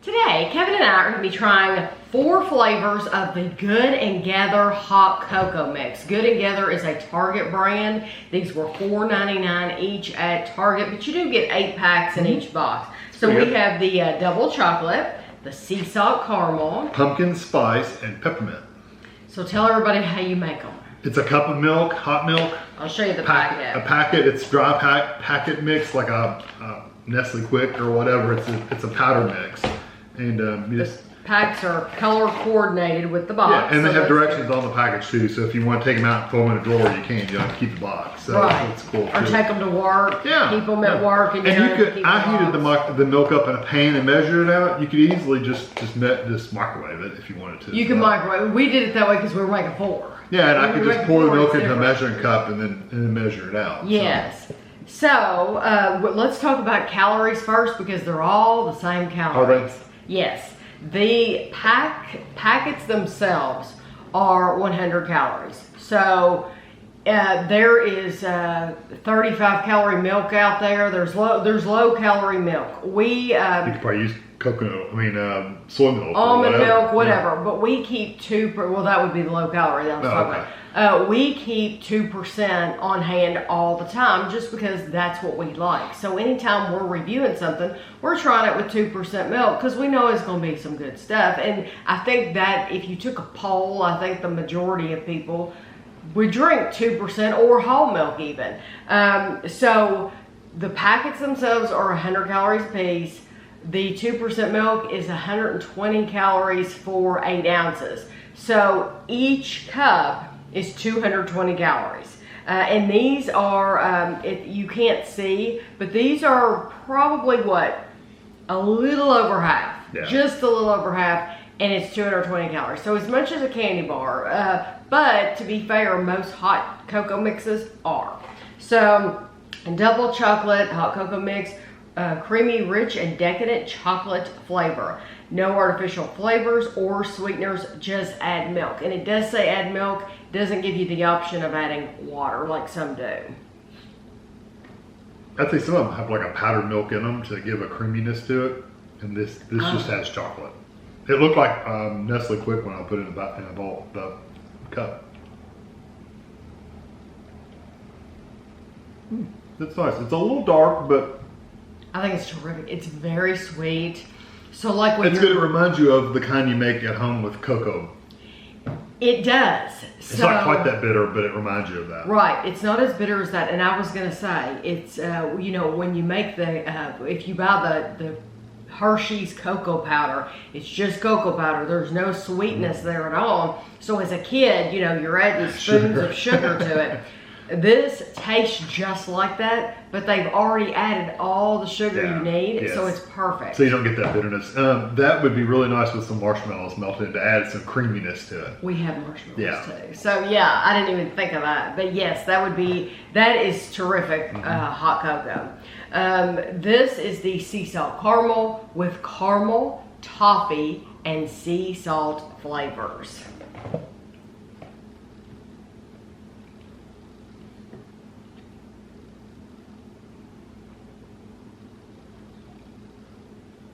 Today, Kevin and I are going to be trying 4 flavors of the Good and Gather Hot Cocoa Mix. Good and Gather is a Target brand. These were $4.99 each at Target, but you do get 8 packs in each box. So we have the double chocolate, the sea salt caramel, pumpkin spice, and peppermint. So tell everybody how you make them. It's a cup of milk, hot milk. I'll show you the packet. A packet, it's dry packet mix, like a Nestle Quick or whatever. It's a powder mix. And the packs are color coordinated with the box. Yeah, and they have directions on the package too. So if you want to take them out and throw them in a drawer, you can. You don't have to keep the box. So that's cool. Or take them to work. Yeah. Keep them at work. And you could. I heated the milk up in a pan and measured it out. You could easily just microwave it if you wanted to. You can microwave. We did it that way because we were making 4. Yeah, and I could just pour the milk into a measuring cup and then measure it out. Yes. So let's talk about calories first because they're all the same calories. Are they? Yes. The packets themselves are 100 calories. So there is 35 calorie milk out there. There's low calorie milk. You could probably use soy milk, almond milk, whatever. Yeah. But we keep 2%. Well, that would be the low calorie that I was talking about. We keep 2% on hand all the time just because that's what we like. So anytime we're reviewing something, we're trying it with 2% milk because we know it's going to be some good stuff. And I think that if you took a poll, I think the majority of people would drink 2% or whole milk even. So the packets themselves are 100 calories a piece. The 2% milk is 120 calories for 8 ounces. So each cup is 220 calories. And these are, you can't see, but these are probably a little over half. Yeah. Just a little over half, and it's 220 calories. So as much as a candy bar, but to be fair, most hot cocoa mixes are. So double chocolate hot cocoa mix, creamy, rich, and decadent chocolate flavor. No artificial flavors or sweeteners, just add milk. And it does say add milk, doesn't give you the option of adding water like some do. I'd say some of them have like a powdered milk in them to give a creaminess to it. And this just has chocolate. It looked like Nestle Quick when I put it in the cup. It's nice. It's a little dark, but I think it's terrific. It's very sweet. So like when it's good. It reminds you of the kind you make at home with cocoa. It does. It's not quite that bitter, but it reminds you of that. Right. It's not as bitter as that. And I was going to say, it's, when you make if you buy the Hershey's cocoa powder, it's just cocoa powder. There's no sweetness there at all. So as a kid, you're adding spoons of sugar to it. This tastes just like that, but they've already added all the sugar you need, so it's perfect. So you don't get that bitterness. That would be really nice with some marshmallows melted to add some creaminess to it. We have marshmallows too. So yeah, I didn't even think of that. But yes, that is terrific hot cocoa. This is the sea salt caramel with caramel, toffee, and sea salt flavors.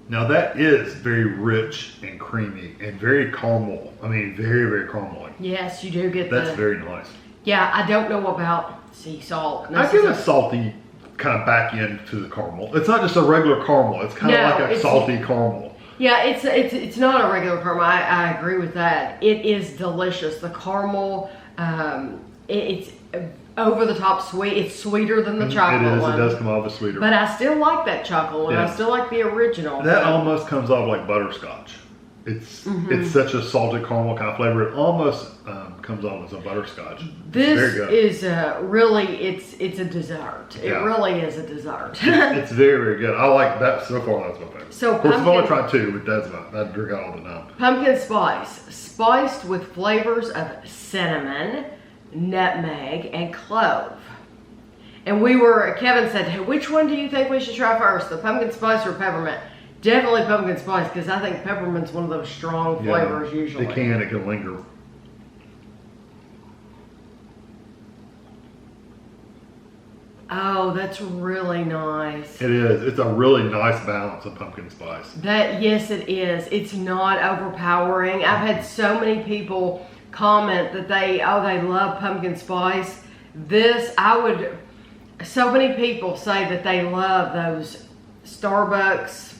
Now that is very rich and creamy and very caramel. Very, very caramel. Yes, you do get That's very nice. Yeah, I don't know about sea salt. I get a salty kind of back end to the caramel. It's not just a regular caramel. It's kind of like a salty caramel. Yeah, it's not a regular caramel. I agree with that. It is delicious. The caramel, it's over the top sweet. It's sweeter than the chocolate one. It does come off as sweeter. But I still like that chocolate one. I still like the original. That almost comes off like butterscotch. It's such a salted caramel kind of flavor. It almost comes off as a butterscotch. This is really, it's a dessert. It really is a dessert. It's very, very good. I like that. So far, that's my favorite. So of course, I've only tried 2, but I drink out all the time. Pumpkin spice, spiced with flavors of cinnamon, nutmeg, and clove. And Kevin said, hey, which one do you think we should try first, the pumpkin spice or peppermint? Definitely pumpkin spice, because I think peppermint's one of those strong flavors usually. It can linger. Oh, that's really nice. It is. It's a really nice balance of pumpkin spice. Yes, it is. It's not overpowering. I've had so many people comment that they love pumpkin spice. So many people say that they love those Starbucks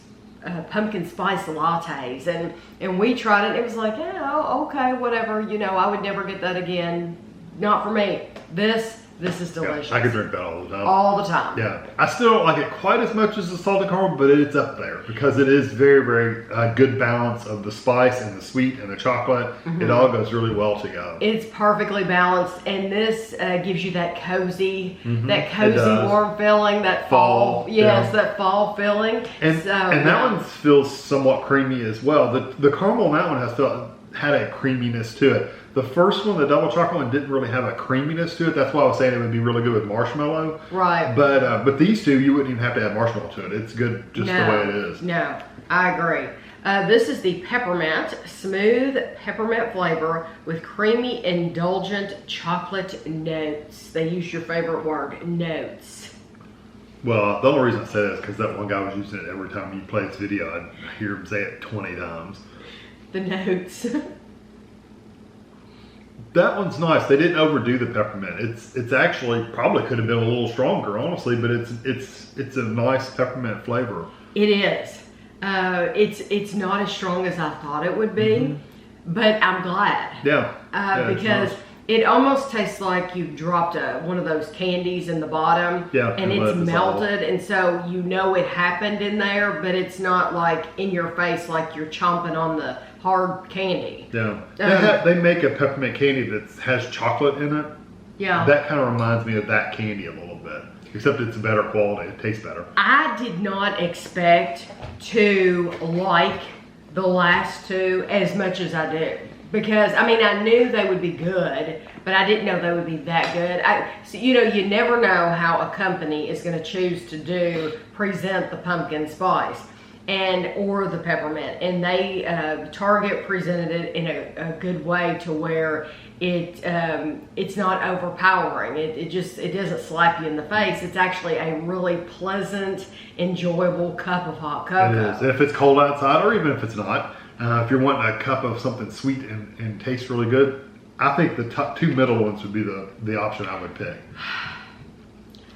pumpkin spice lattes, and we tried it, and it was like, yeah, okay, whatever, I would never get that again. Not for me. This is delicious. Yeah, I could drink that all the time. All the time. Yeah. I still don't like it quite as much as the salted caramel, but it's up there because it is very, very good balance of the spice and the sweet and the chocolate. It all goes really well together. It's perfectly balanced, and this gives you that cozy warm feeling, that fall. Yes, that fall feeling. And that one feels somewhat creamy as well. The caramel on that one had a creaminess to it. The first one, the double chocolate one, didn't really have a creaminess to it. That's why I was saying it would be really good with marshmallow. Right. But these two, you wouldn't even have to add marshmallow to it. It's good just the way it is. No, I agree. This is the Peppermint, smooth peppermint flavor with creamy, indulgent chocolate notes. They use your favorite word, notes. Well, the only reason I say that is because that one guy was using it every time you play this video. I'd hear him say it 20 times. The notes. That one's nice. They didn't overdo the peppermint. It's actually probably could have been a little stronger, honestly, but it's a nice peppermint flavor. It is. It's not as strong as I thought it would be, but I'm glad. Yeah. Because it almost tastes like you dropped one of those candies in the bottom, and it's melted, and so it happened in there, but it's not like in your face like you're chomping on the hard candy. Yeah. They make a peppermint candy that has chocolate in it. Yeah. That kind of reminds me of that candy a little bit, except it's better quality. It tastes better. I did not expect to like the last two as much as I do. Because, I knew they would be good, but I didn't know they would be that good. You never know how a company is going to choose to present the pumpkin spice or the peppermint. And Target presented it in a good way to where it's not overpowering. It doesn't slap you in the face. It's actually a really pleasant, enjoyable cup of hot cocoa. It is. If it's cold outside, or even if it's not. If you're wanting a cup of something sweet and tastes really good, I think the top two middle ones would be the option I would pick.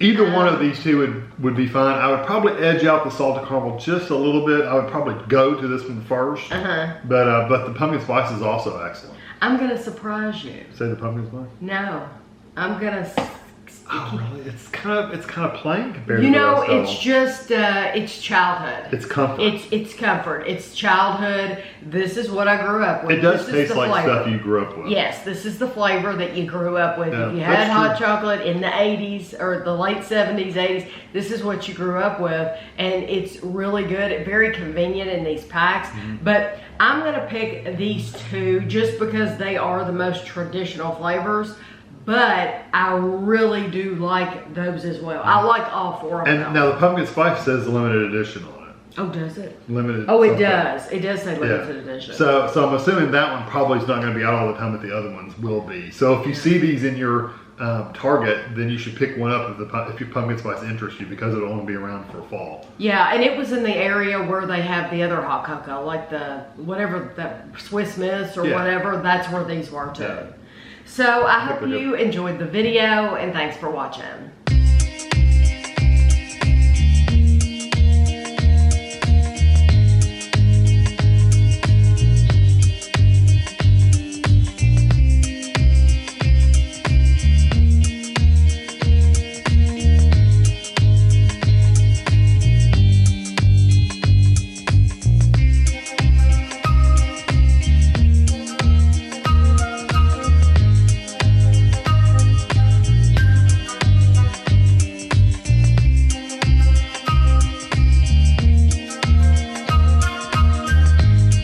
Either one of these two would be fine. I would probably edge out the salted caramel just a little bit. I would probably go to this one first. But the pumpkin spice is also excellent. I'm gonna surprise you. Say the pumpkin spice? No, I'm gonna. Oh, really? It's kind of plain compared to the rest it's of just it's childhood. It's comfort. It's comfort. It's childhood. This is what I grew up with. It does taste like stuff you grew up with. Yes, this is the flavor that you grew up with. If you had hot chocolate in the 80s or the late 70s, 80s, this is what you grew up with, and it's really good. Very convenient in these packs. But I'm gonna pick these two just because they are the most traditional flavors. But I really do like those as well. I like all four of them. And now the pumpkin spice says limited edition on it. Oh, does it? Limited. Oh, it does. It does say limited edition. So I'm assuming that one probably is not going to be out all the time, but the other ones will be. So if you see these in your Target, then you should pick one up if your pumpkin spice interests you, because it'll only be around for fall. Yeah, and it was in the area where they have the other hot cocoa, like that Swiss Miss or whatever. That's where these were too. Yeah. So I hope you enjoyed the video, and thanks for watching.